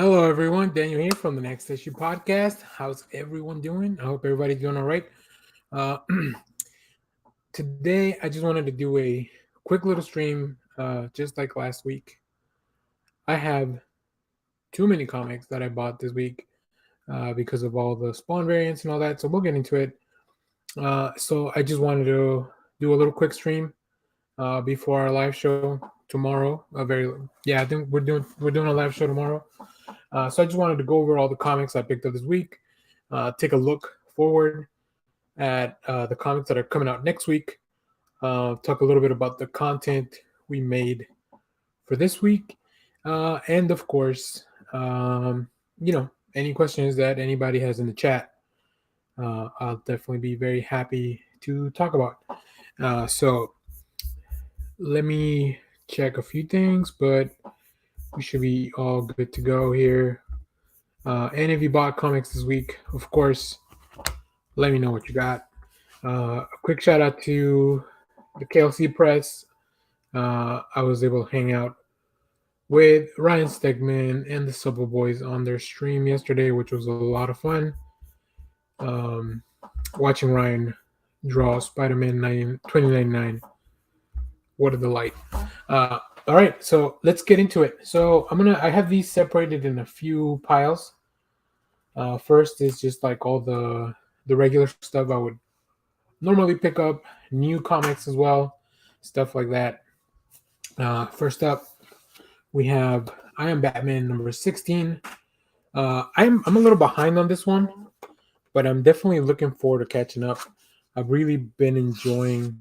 Hello, everyone. Daniel here from the Next Issue Podcast. How's everyone doing? I hope everybody's doing all right. Uh, Today, I just wanted to do a quick little stream, just like last week. I have too many comics that I bought this week because of all the Spawn variants and all that. So we'll get into it. So I just wanted to do a little quick stream before our live show tomorrow. I think we're doing a live show tomorrow. So I just wanted to go over all the comics I picked up this week, take a look forward at the comics that are coming out next week, talk a little bit about the content we made for this week, and of course, any questions that anybody has in the chat, I'll definitely be very happy to talk about. So let me check a few things, but we should be all good to go here. And if you bought comics this week, of course, let me know what you got. A quick shout out to the KLC Press. I was able to hang out with Ryan Stegman and the Subway Boys on their stream yesterday, which was a lot of fun. Um, Watching Ryan draw Spider-Man 2099. What a delight. All right, so let's get into it. So I have these separated in a few piles. First is just like all the regular stuff I would normally pick up, new comics as well, stuff like that. First up, we have I Am Batman number 16. I'm a little behind on this one, but I'm definitely looking forward to catching up. I've really been enjoying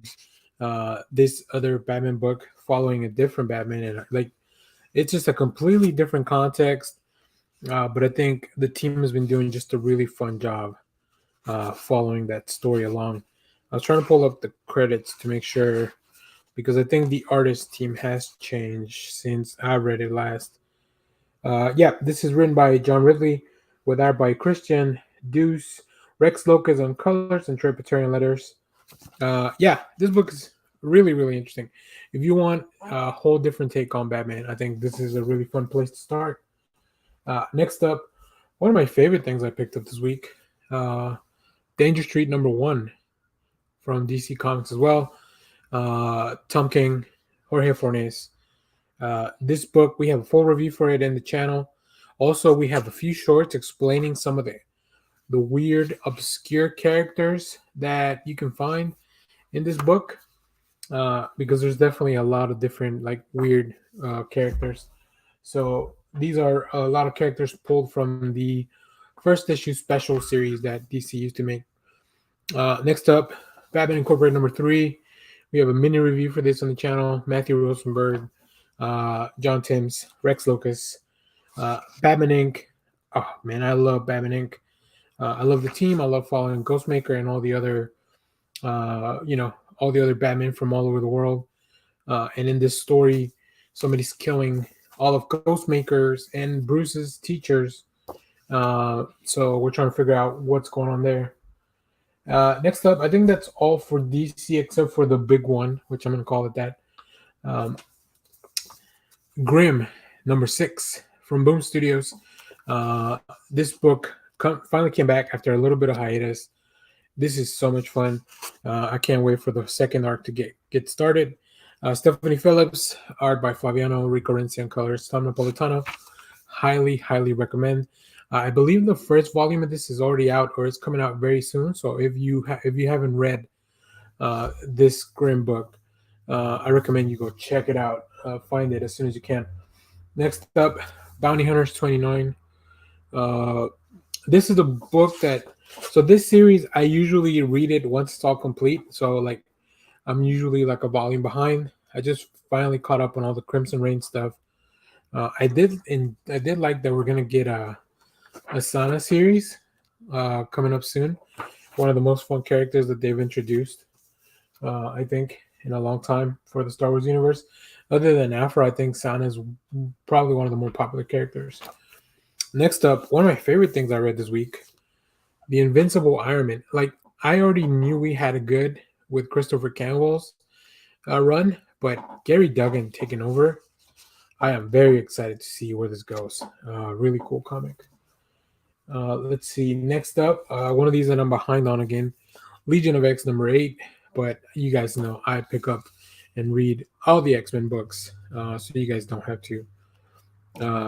this other Batman book, following a different Batman, and it's just a completely different context. But I think the team has been doing just a really fun job following that story along. I was trying to pull up the credits to make sure because I think the artist team has changed since I read it last. This is written by John Ridley with art by Christian Deuce, Rex Locus on colors, and Trey Paterian letters. This book is really, really interesting. If you want a whole different take on Batman, I think this is a really fun place to start. Next up, one of my favorite things I picked up this week, Danger Street #1 from DC Comics as well. Tom King, Jorge Fornes. This book, we have a full review for it in the channel. Also, we have a few shorts explaining some of the weird, obscure characters that you can find in this book, because there's definitely a lot of different like weird characters. So these are a lot of characters pulled from the first issue special series that DC used to make. Next up, Batman Incorporated #3. We have a mini review for this on the channel. Matthew Rosenberg, John Timms, Rex Locus, Batman Inc. Oh man, I love Batman Inc. I love the team. I love following Ghostmaker and all the other, all the other Batman from all over the world. And in this story, somebody's killing all of Ghostmaker's and Bruce's teachers. So we're trying to figure out what's going on there. Next up, I think that's all for DC except for the big one, which I'm going to call it that. Grimm, #6 from Boom Studios. This book finally came back after a little bit of hiatus. This is so much fun. I can't wait for the second arc to get started. Stephanie Phillips, art by Flaviano, Rico Renzi on colors, Tom Napolitano. Highly, highly recommend. I believe the first volume of this is already out or it's coming out very soon. So if you haven't read this Grimm book, I recommend you go check it out. Find it as soon as you can. Next up, Bounty Hunters 29. This is a book so this series, I usually read it once it's all complete. So like I'm usually like a volume behind. I just finally caught up on all the Crimson Reign stuff. I did like that we're gonna get a Asana series coming up soon. One of the most fun characters that they've introduced, I think, in a long time for the Star Wars universe. Other than Afra, I think Sana is probably one of the more popular characters. Next up, one of my favorite things I read this week, The Invincible Iron Man. Like, I already knew we had a good with Christopher Campbell's run, but Gary Duggan taking over, I am very excited to see where this goes. Really cool comic. Let's see. Next up, one of these that I'm behind on again, Legion of X #8. But you guys know I pick up and read all the X-Men books, so you guys don't have to.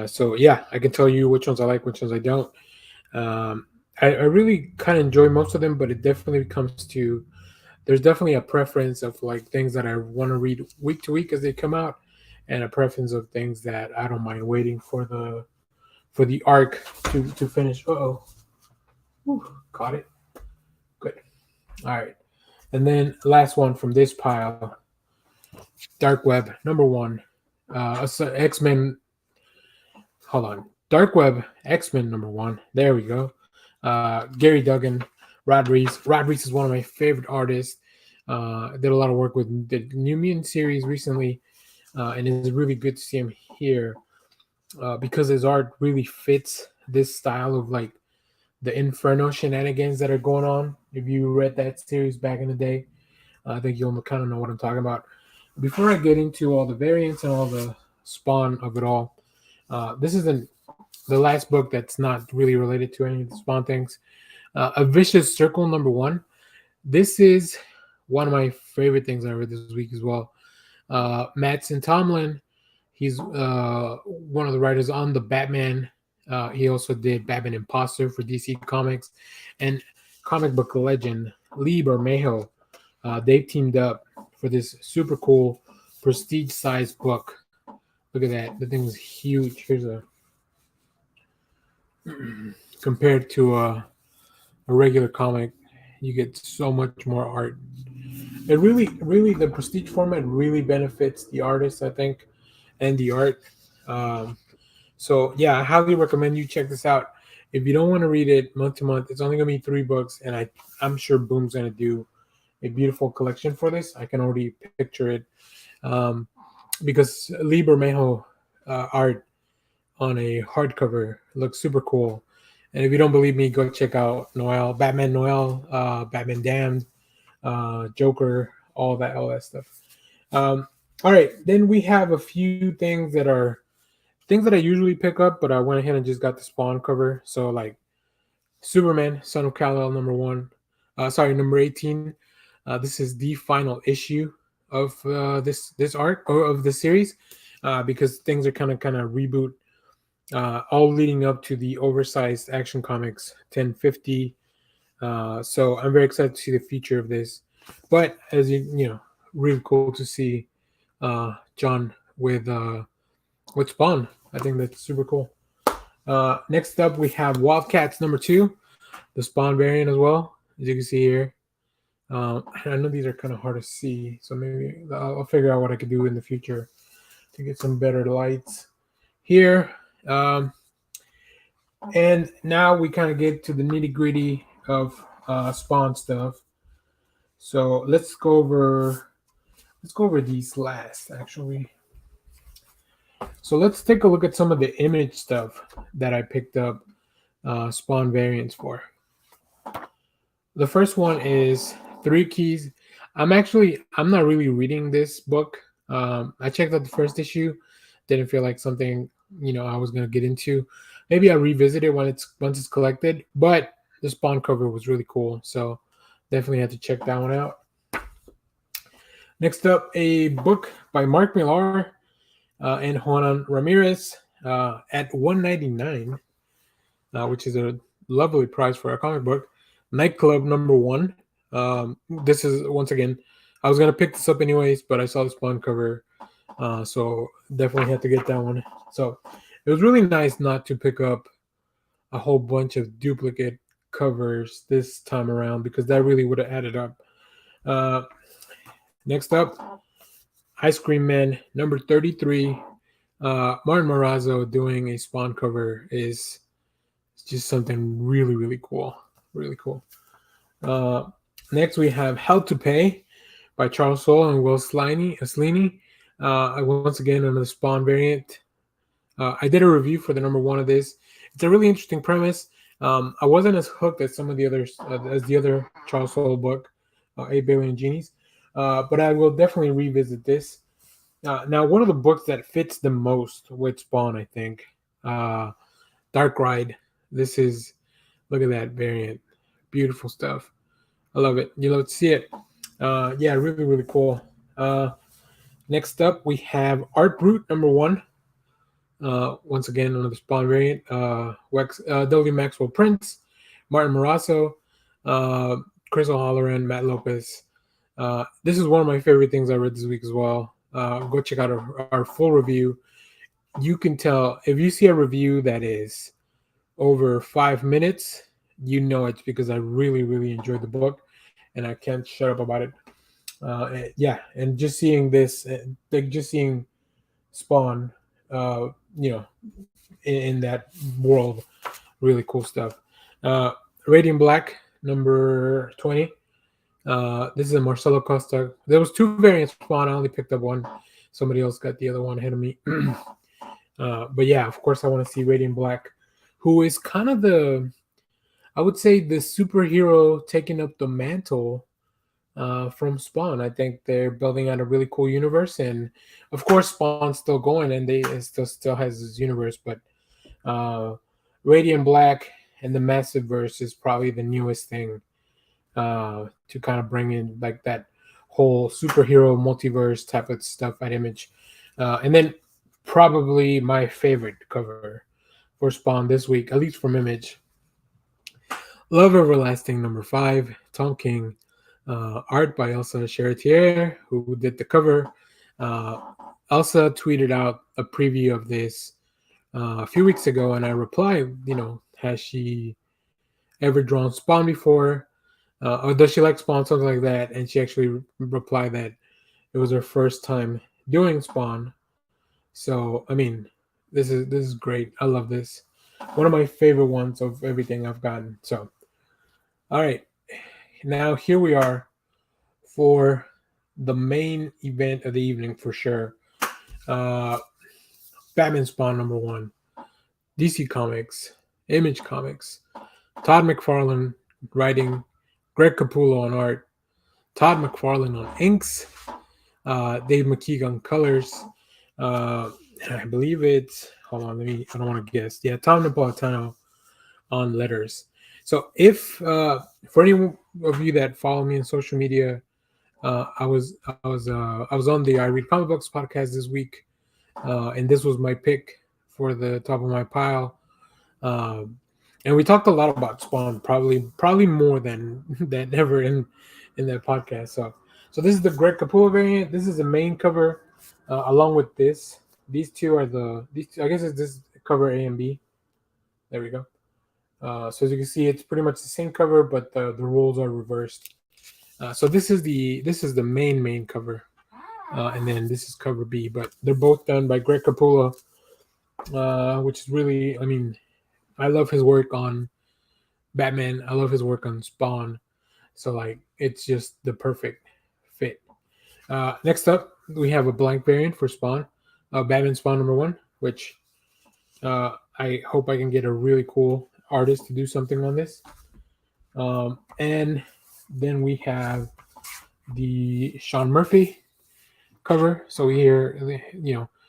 So yeah, I can tell you which ones I like, which ones I don't. I really kind of enjoy most of them, but it definitely comes to there's definitely a preference of like things that I want to read week to week as they come out, and a preference of things that I don't mind waiting for the arc to finish. Caught it. Good. All right, and then last one from this pile, Dark Web #1, X Men. Hold on, Dark Web X-Men #1. There we go. Gary Duggan, Rod Reese. Rod Reese is one of my favorite artists. Did a lot of work with the New Mutant series recently, and it's really good to see him here because his art really fits this style of like the Inferno shenanigans that are going on. If you read that series back in the day, I think you'll kind of know what I'm talking about. Before I get into all the variants and all the spawn of it all, this isn't the last book that's not really related to any of the Spawn things. A Vicious Circle #1. This is one of my favorite things I read this week as well. Mattson Tomlin, he's one of the writers on the Batman. He also did Batman Imposter for DC Comics, and comic book legend Lee Bermejo. They've teamed up for this super cool prestige-sized book. Look at that. The thing is huge. Here's a compared to a regular comic, you get so much more art. It really, the prestige format really benefits the artist, I think, and the art. So yeah, I highly recommend you check this out. If you don't want to read it month to month, it's only gonna be 3 books, and I'm sure Boom's gonna do a beautiful collection for this. I can already picture it, because Lee Bermejo art on a hardcover looks super cool. And if you don't believe me, go check out Batman Noel, Batman Damned, Joker, all that stuff. All right, then we have a few things that are things that I usually pick up, but I went ahead and just got the Spawn cover. So like Superman, Son of Kal-El #1, #18. This is the final issue of this arc or of the series, because things are kind of reboot. All leading up to the oversized Action Comics 1050. So I'm very excited to see the future of this. But as you know, really cool to see John with Spawn. I think that's super cool. Next up, we have Wildcats #2, the Spawn variant as well, as you can see here. I know these are kind of hard to see, so maybe I'll figure out what I could do in the future to get some better lights here. And now we kind of get to the nitty gritty of Spawn stuff. So let's go over these last actually. So let's take a look at some of the image stuff that I picked up Spawn variants for. The first one is 3 Keys. I'm not really reading this book. I checked out the first issue, didn't feel like something I was gonna get into. Maybe I'll revisit it once it's collected. But the Spawn cover was really cool, so definitely had to check that one out. Next up, a book by Mark Millar and Juan Ramirez at $1.99, which is a lovely price for a comic book. Nightclub #1. This is, once again, I was gonna pick this up anyways, but I saw the Spawn cover, so definitely had to get that one. So it was really nice not to pick up a whole bunch of duplicate covers this time around, because that really would have added up. Next up, Ice Cream Man #33. Martin Morazzo doing a Spawn cover is just something really, really cool. Really cool. Next, we have Hell to Pay by Charles Soule and Will Slaney. Once again, another Spawn variant. I did a review for the #1 of this. It's a really interesting premise. I wasn't as hooked as some of the others, as the other Charles Soule book, 8 Billion Genies. But I will definitely revisit this. Now, one of the books that fits the most with Spawn, I think, uh, Dark Ride. This is, look at that variant, beautiful stuff. I love it. You love to see it. Yeah, really, really cool. Uh, Next up, we have Art Brute #1. Once again, another Spawn variant. W. Maxwell Prince, Martin Morasso, uh, Chris O'Halloran, Matt Lopez. This is one of my favorite things I read this week as well. Go check out our full review. You can tell if you see a review that is over 5 minutes, you know it's because I really, really enjoyed the book, and I can't shut up about it. Yeah, and just seeing this, like just seeing Spawn, uh, you know, in that world, really cool stuff. Uh, Radiant Black #20. This is a Marcelo Costa. There was two variants Spawn. I only picked up one. Somebody else got the other one ahead of me. But yeah, of course, I want to see Radiant Black, who is kind of I would say, the superhero taking up the mantle from Spawn. I think they're building out a really cool universe, and of course, Spawn's still going, and it still has this universe. But uh, Radiant Black and the Massive Verse is probably the newest thing to kind of bring in like that whole superhero multiverse type of stuff at Image, and then probably my favorite cover for Spawn this week, at least from Image. Love Everlasting #5, Tom King, art by Elsa Charretier, who did the cover. Uh, Elsa tweeted out a preview of this a few weeks ago, and I replied, has she ever drawn Spawn before? Or does she like Spawn, something like that? And she actually replied that it was her first time doing Spawn. So, I mean, this is great. I love this. One of my favorite ones of everything I've gotten. So, all right. Now here we are for the main event of the evening for sure. Uh, Batman Spawn #1, DC Comics, Image Comics, Todd McFarlane writing, Greg Capullo on art, Todd McFarlane on inks, Dave McKeag on colors. I believe it's, hold on, I don't want to guess. Yeah, Tom Napolitano on letters. So if for any of you that follow me on social media, I was on the I Read Comic Books podcast this week, and this was my pick for the top of my pile. Um, and we talked a lot about Spawn, probably more than than ever in that podcast. So this is the Greg Capullo variant. This is the main cover, along with this. These two are I guess it's this cover A and B. There we go. So as you can see, it's pretty much the same cover, but the roles are reversed. So this is the main cover, and then this is cover B. But they're both done by Greg Capullo, which is really, I mean, I love his work on Batman. I love his work on Spawn. So like, it's just the perfect fit. Next up, we have a blank variant for Spawn, Batman Spawn #1, which I hope I can get a really cool artist to do something on this. And then we have the Sean Murphy cover. So here,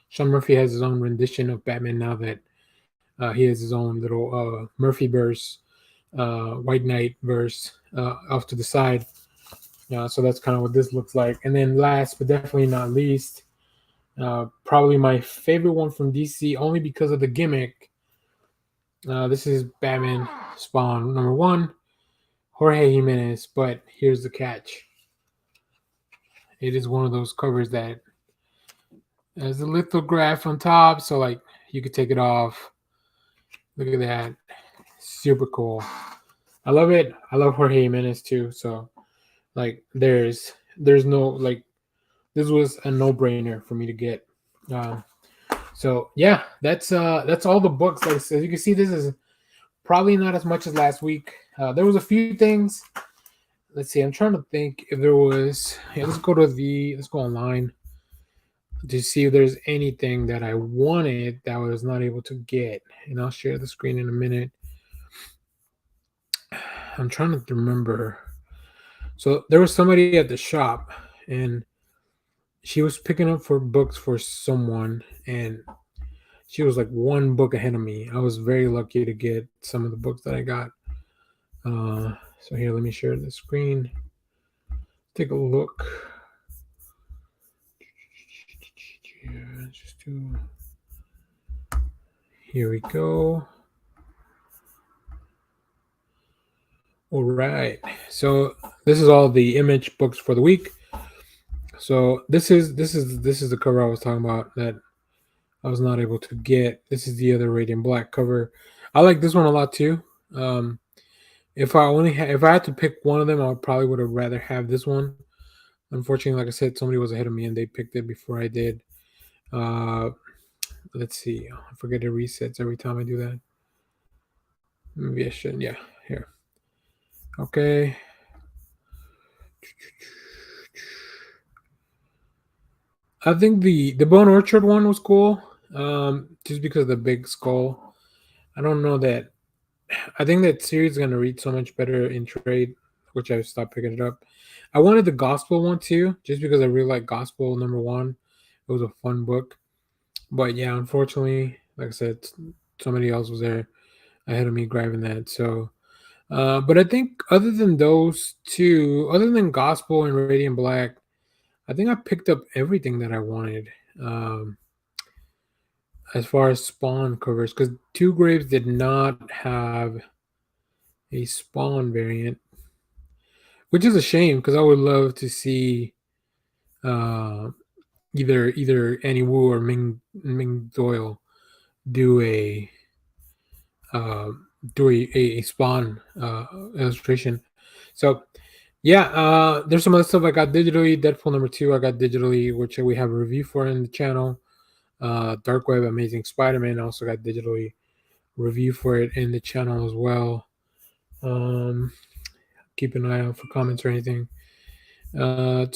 Sean Murphy has his own rendition of Batman now that he has his own little Murphy verse, White Knight verse off to the side. So that's kind of what this looks like. And then last but definitely not least, probably my favorite one from DC, only because of the gimmick. This is Batman Spawn #1, Jorge Jimenez. But here's the catch. It is one of those covers that has a lithograph on top, so like you could take it off. Look at that. Super cool. I love it. I love Jorge Jimenez too. So like there's no like, this was a no-brainer for me to get. So yeah, that's all the books. Like, as you can see, this is probably not as much as last week. There was a few things. Let's see. I'm trying to think if there was. Yeah, let's go online to see if there's anything that I wanted that I was not able to get. And I'll share the screen in a minute. I'm trying to remember. So there was somebody at the shop, and she was picking up for books for someone, and she was like one book ahead of me. I was very lucky to get some of the books that I got. So here, let me share the screen. Take a look. Just do. Here we go. All right. So this is all the image books for the week. So this is the cover I was talking about that I was not able to get. This is the other Radiant Black cover. I like this one a lot too. Um, if I had to pick one of them, I probably would have rather have this one. Unfortunately, like I said, somebody was ahead of me and they picked it before I did. Uh, let's see. I forget it resets every time I do that. Maybe I shouldn't. Yeah, here. Okay. I think the Bone Orchard one was cool. Just because of the big skull. I don't know that. I think that series is gonna read so much better in trade, which I stopped picking it up. I wanted the Gospel one too, just because I really like Gospel number one. It was a fun book, but yeah, unfortunately, like I said, somebody else was there ahead of me grabbing that. So, but I think other than those two, other than Gospel and Radiant Black, I think I picked up everything that I wanted. Um, as far as Spawn covers, because Two Graves did not have a Spawn variant, which is a shame because I would love to see uh, either Annie Wu or Ming Doyle do a uh, a Spawn illustration. So yeah, there's some other stuff I got digitally. Deadpool number 2 I got digitally, which we have a review for in the channel. Dark Web Amazing Spider-Man also got digitally review for it in the channel as well. Um, keep an eye out for comments or anything. Uh,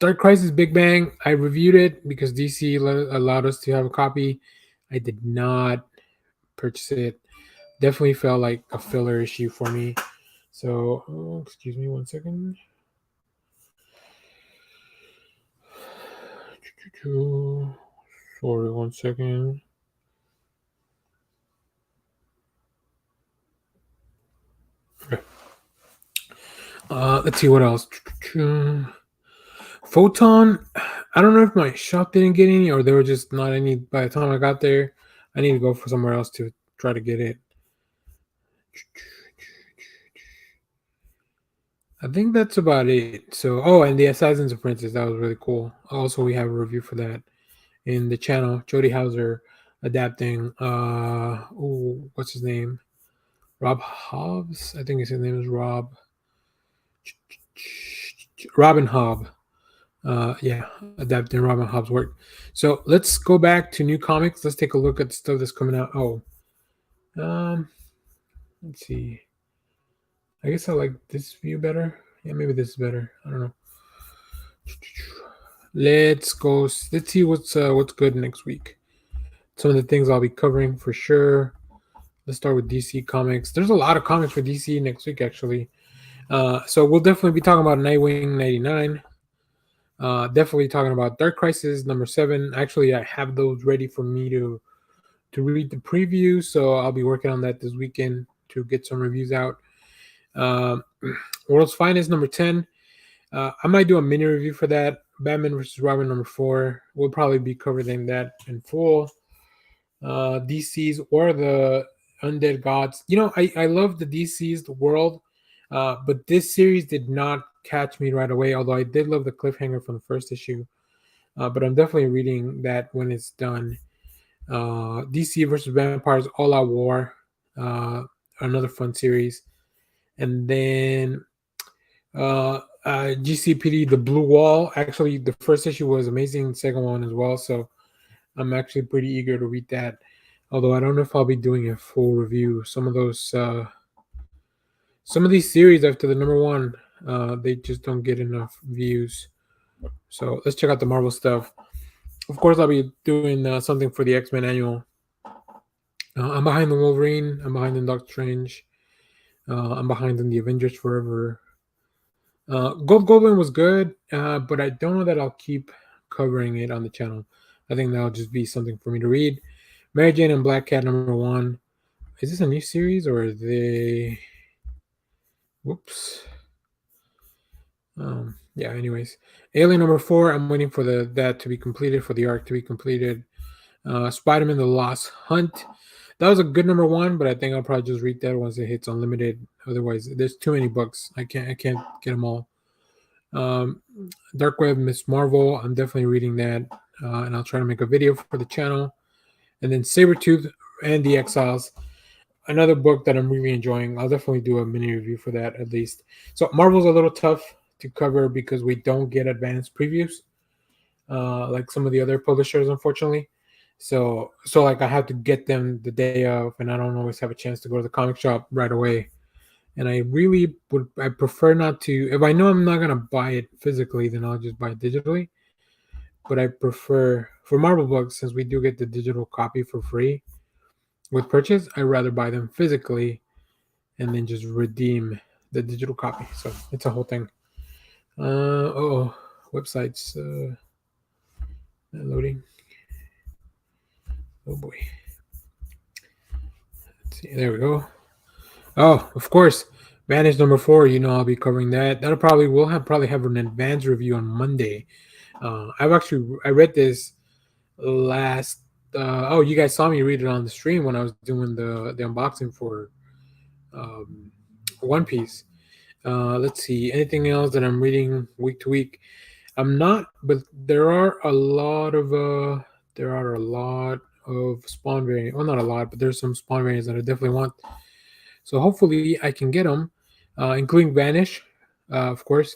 Dark Crisis Big Bang. I reviewed it because DC allowed us to have a copy. I did not purchase it. Definitely felt like a filler issue for me. So, excuse me one second. Sorry, one second. Okay. Let's see what else. Photon. I don't know if my shop didn't get any or there were just not any by the time I got there. I need to go for somewhere else to try to get it. I think that's about it. So, oh, and the Assassins Apprentice, that was really cool. Also, we have a review for that in the channel. Jody Hauser adapting. What's his name? Rob Hobbs. I think his name is Rob. Robin Hobb. Yeah, adapting Robin Hobb's work. So let's go back to new comics. Let's take a look at the stuff that's coming out. Oh, let's see. I guess I like this view better. Yeah, maybe this is better. I don't know. Let's go. Let's see what's good next week. Some of the things I'll be covering for sure. Let's start with DC Comics. There's a lot of comics for DC next week, actually. So we'll definitely be talking about Nightwing 99. Definitely talking about Dark Crisis number 7. Actually, I have those ready for me to read the preview, so I'll be working on that this weekend to get some reviews out. World's Finest number 10. I might do a mini review for that. Batman vs. Robin number 4. We'll probably be covering that in full. DC's or the Undead Gods. You know, I love the DC's world, but this series did not catch me right away, although I did love the cliffhanger from the first issue. But I'm definitely reading that when it's done. DC versus Vampires All Out War, another fun series. And then GCPD The Blue Wall. Actually, the first issue was amazing, the second one as well. So I'm actually pretty eager to read that. Although I don't know if I'll be doing a full review. Some of these series after the number 1, they just don't get enough views. So let's check out the Marvel stuff. Of course, I'll be doing something for the X-Men annual. I'm behind the Wolverine. I'm behind in Doctor Strange. I'm behind in the Avengers Forever. Gold Goblin was good, but I don't know that I'll keep covering it on the channel. I think that'll just be something for me to read. Mary Jane and Black Cat #1. Is this a new series or are they? Whoops. Yeah. Anyways, Alien #4. I'm waiting for that to be completed, for the arc to be completed. Spider-Man: The Lost Hunt. That was a good #1, but I think I'll probably just read that once it hits unlimited. Otherwise, there's too many books. I can't get them all. Um, Dark Web, Miss Marvel. I'm definitely reading that, and I'll try to make a video for the channel. And then Sabretooth and the Exiles, another book that I'm really enjoying. I'll definitely do a mini review for that at least. So Marvel's a little tough to cover because we don't get advanced previews, like some of the other publishers, unfortunately. So like I have to get them the day of, and I don't always have a chance to go to the comic shop right away. And I prefer not to. If I know I'm not gonna buy it physically, then I'll just buy it digitally. But I prefer for Marvel books, since we do get the digital copy for free with purchase, I'd rather buy them physically and then just redeem the digital copy. So it's a whole thing. Websites loading. Oh boy. Let's see. There we go. Oh, of course. Vanish #4. You know I'll be covering that. That'll probably have an advanced review on Monday. I read this last. You guys saw me read it on the stream when I was doing the unboxing for um, One Piece. Let's see. Anything else that I'm reading week to week? I'm not, but there are a lot of Spawn variants. Well, not a lot, but there's some Spawn variants that I definitely want. So hopefully I can get them, including Vanish, of course.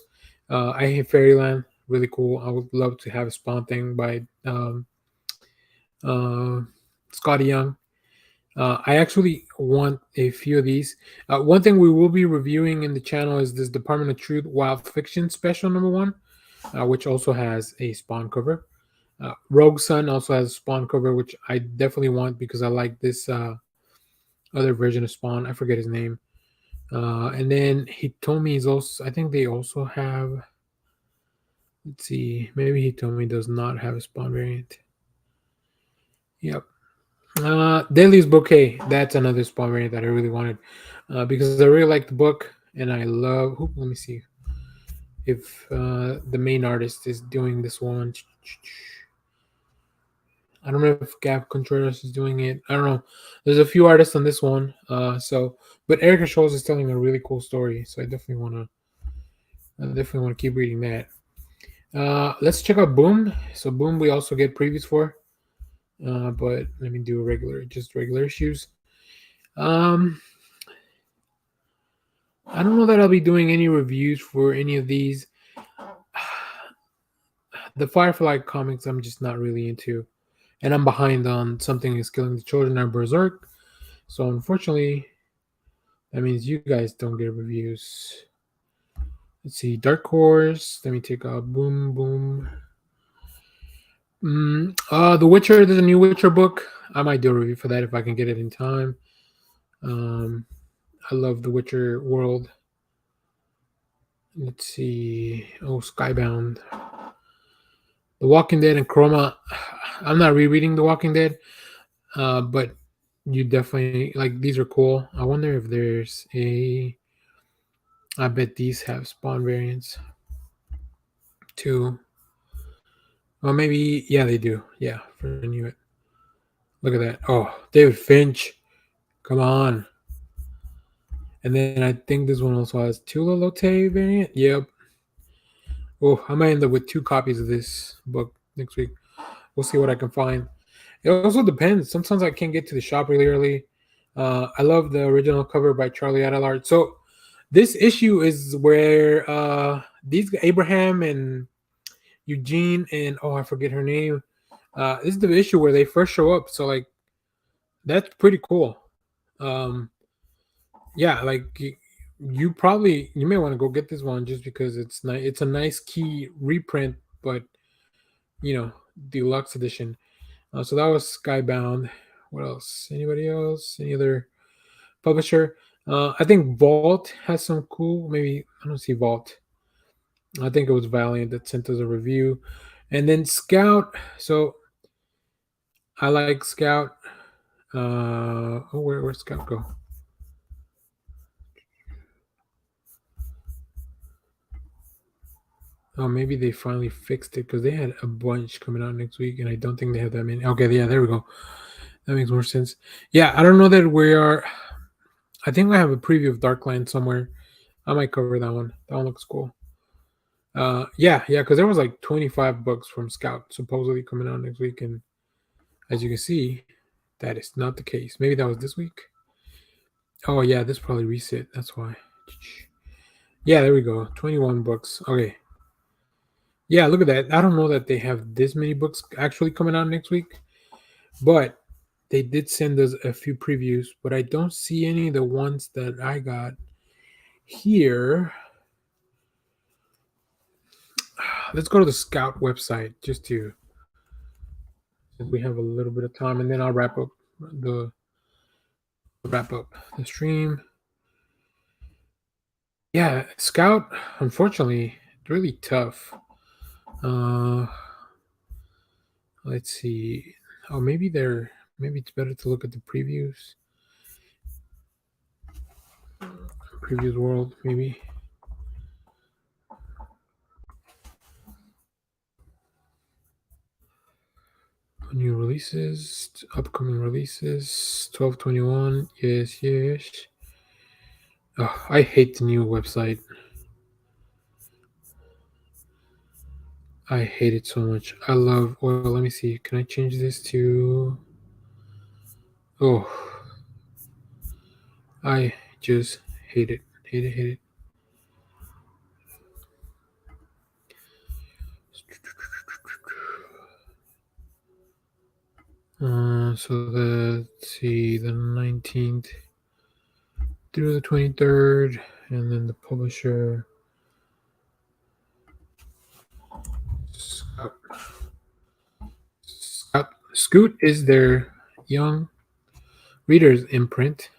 I hate Fairyland, really cool. I would love to have a Spawn thing by uh, Scotty Young. I actually want a few of these. One thing we will be reviewing in the channel is this Department of Truth Wild Fiction Special #1, which also has a Spawn cover. Rogue Sun also has a Spawn cover, which I definitely want because I like this other version of Spawn. I forget his name. And then he told me he's also. I think they also have. Let's see. Maybe he told me he does not have a Spawn variant. Yep. Daily's Bouquet. That's another Spawn variant that I really wanted because I really like the book and I love. Let me see if the main artist is doing this one. I don't know if Gab Contreras is doing it. I don't know. There's a few artists on this one. But Erica Scholes is telling a really cool story, so I definitely want to keep reading that. Let's check out Boom. So Boom, we also get previews for. But let me do regular issues. I don't know that I'll be doing any reviews for any of these. The Firefly comics, I'm just not really into, and I'm behind on Something Is Killing the Children and Berserk. So unfortunately, that means you guys don't get reviews. Let's see, Dark Horse. Let me take a Boom. The Witcher. There's a new Witcher book. I might do a review for that if I can get it in time. I love the Witcher world. Let's see. Oh, Skybound. The Walking Dead and Chroma. I'm not rereading The Walking Dead, but you definitely like these are cool. I wonder if there's a. I bet these have Spawn variants too. Well, maybe they do. Yeah, for New It. Look at that. Oh, David Finch. Come on. And then I think this one also has Tula Lotte variant. Yep. Oh, I might end up with 2 copies of this book next week. We'll see what I can find. It also depends. Sometimes I can't get to the shop really early. I love the original cover by Charlie Adlard. So this issue is where these Abraham and Eugene and I forget her name. This is the issue where they first show up. So like that's pretty cool. Like you may want to go get this one just because it's nice. It's a nice key reprint, but deluxe edition. So that was Skybound. What else? Anybody else? Any other publisher? I think Vault has some cool. Maybe I don't see Vault. I think it was Valiant that sent us a review. And then Scout. So I like Scout. Where'd Scout go? Oh, maybe they finally fixed it because they had a bunch coming out next week, and I don't think they have that many. Okay, yeah, there we go. That makes more sense. Yeah, I don't know that we are. I think I have a preview of Darkland somewhere. I might cover that one. That one looks cool. Yeah, because there was like 25 books from Scout supposedly coming out next week, and as you can see, that is not the case. Maybe that was this week. Oh yeah, this probably reset. That's why. Yeah, there we go. 21 books. Okay. Yeah, look at that. I don't know that they have this many books actually coming out next week, but they did send us a few previews, but I don't see any of the ones that I got here. Let's go to the Scout website just to, since we have a little bit of time, and then I'll wrap up the stream. Yeah, Scout, unfortunately, really tough. Let's see. Oh, maybe it's better to look at the previews. Previews world, maybe. New releases, upcoming releases, 12/21. Yes. Oh, I hate the new website. I hate it so much. Well, let me see. Can I change this to. Oh, I just hate it. Hate it. So let's see, the 19th through the 23rd, and then the publisher. Scoot is their young readers imprint.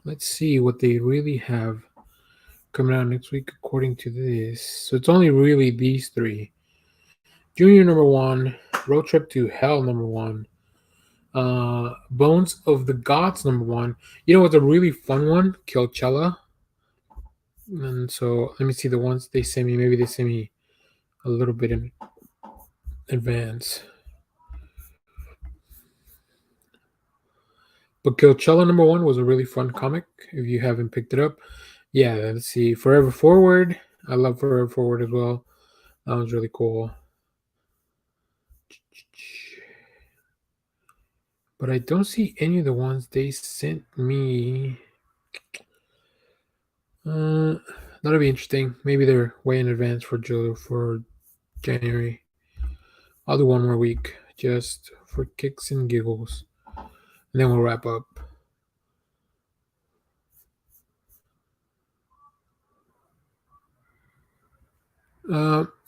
Let's see what they really have coming out next week according to this. So it's only really these three. Junior #1, Road Trip to Hell #1, Bones of the Gods #1. You know what's a really fun one? Kilchella. And so let me see the ones they sent me. Maybe they sent me a little bit in advance. But Kilchella #1 was a really fun comic. If you haven't picked it up, yeah. Let's see. Forever Forward. I love Forever Forward as well. That was really cool. But I don't see any of the ones they sent me. That'll be interesting. Maybe they're way in advance for January. I'll do one more week just for kicks and giggles, and then we'll wrap up.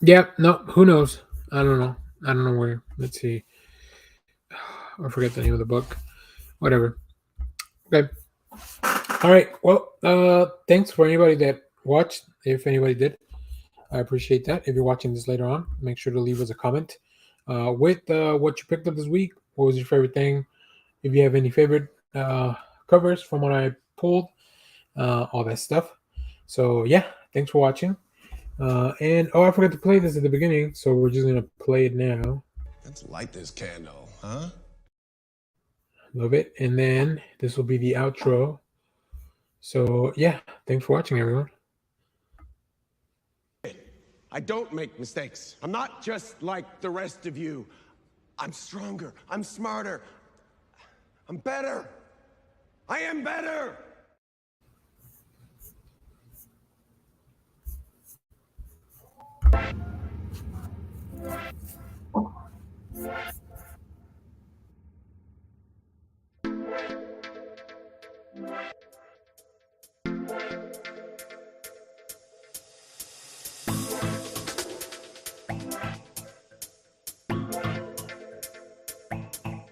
Yeah, no, who knows? I don't know where. Let's see. I forget the name of the book. Whatever. Okay. All right. Well, thanks for anybody that watched. If anybody did, I appreciate that. If you're watching this later on, make sure to leave us a comment with what you picked up this week. What was your favorite thing? If you have any favorite covers from what I pulled, all that stuff. So yeah, thanks for watching. And I forgot to play this at the beginning, so we're just gonna play it now. Let's light this candle, huh? Love it. And then this will be the outro. So yeah, thanks for watching, everyone. I don't make mistakes. I'm not just like the rest of you. I'm stronger. I'm smarter. I'm better. I am better.